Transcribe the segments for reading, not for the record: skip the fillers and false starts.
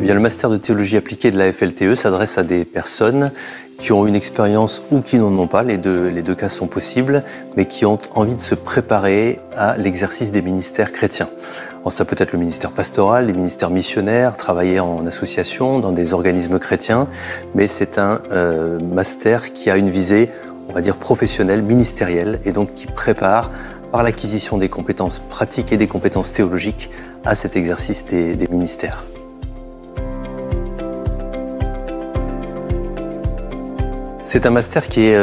Bien, le master de théologie appliquée de la FLTE s'adresse à des personnes qui ont une expérience ou qui n'en ont pas, les deux cas sont possibles, mais qui ont envie de se préparer à l'exercice des ministères chrétiens. Alors, ça peut être le ministère pastoral, les ministères missionnaires, travailler en association, dans des organismes chrétiens, mais c'est un master qui a une visée, on va dire, professionnelle, ministérielle, et donc qui prépare par l'acquisition des compétences pratiques et des compétences théologiques à cet exercice des ministères. C'est un master qui est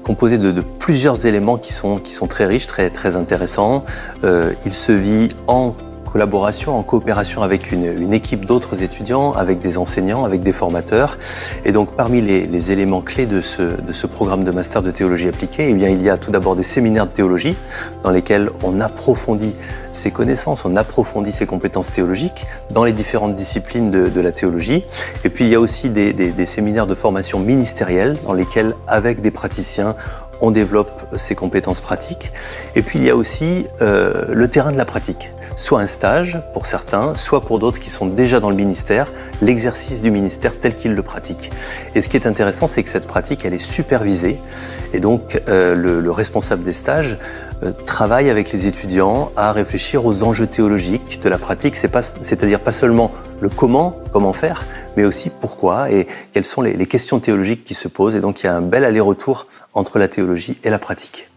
composé de plusieurs éléments qui sont très riches, très intéressants. Il se vit en collaboration, en coopération avec une équipe d'autres étudiants, avec des enseignants, avec des formateurs. Et donc parmi les éléments clés de ce programme de master de théologie appliquée, eh bien, il y a tout d'abord des séminaires de théologie dans lesquels on approfondit ses connaissances, on approfondit ses compétences théologiques dans les différentes disciplines de la théologie. Et puis il y a aussi des séminaires de formation ministérielle dans lesquels, avec des praticiens, on développe ses compétences pratiques. Et puis il y a aussi le terrain de la pratique, soit un stage pour certains, soit pour d'autres qui sont déjà dans le ministère, l'exercice du ministère tel qu'ils le pratiquent. Et ce qui est intéressant, c'est que cette pratique, elle est supervisée. Et donc le responsable des stages travaille avec les étudiants à réfléchir aux enjeux théologiques de la pratique, c'est-à-dire pas seulement le comment faire, mais aussi pourquoi et quelles sont les questions théologiques qui se posent. Et donc il y a un bel aller-retour entre la théologie et la pratique.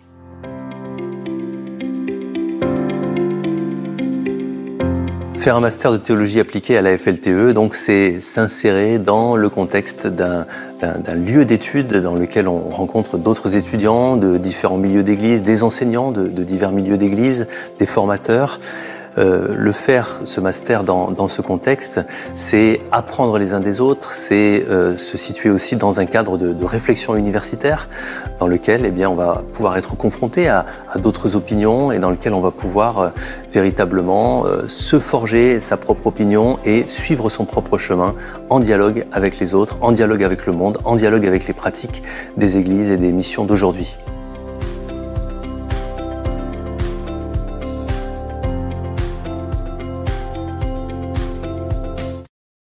Faire un master de théologie appliquée à la FLTE, donc c'est s'insérer dans le contexte d'un lieu d'études dans lequel on rencontre d'autres étudiants de différents milieux d'église, des enseignants de divers milieux d'église, des formateurs. Ce master dans ce contexte, c'est apprendre les uns des autres, c'est se situer aussi dans un cadre de réflexion universitaire dans lequel on va pouvoir être confronté à d'autres opinions et dans lequel on va pouvoir véritablement se forger sa propre opinion et suivre son propre chemin en dialogue avec les autres, en dialogue avec le monde, en dialogue avec les pratiques des églises et des missions d'aujourd'hui.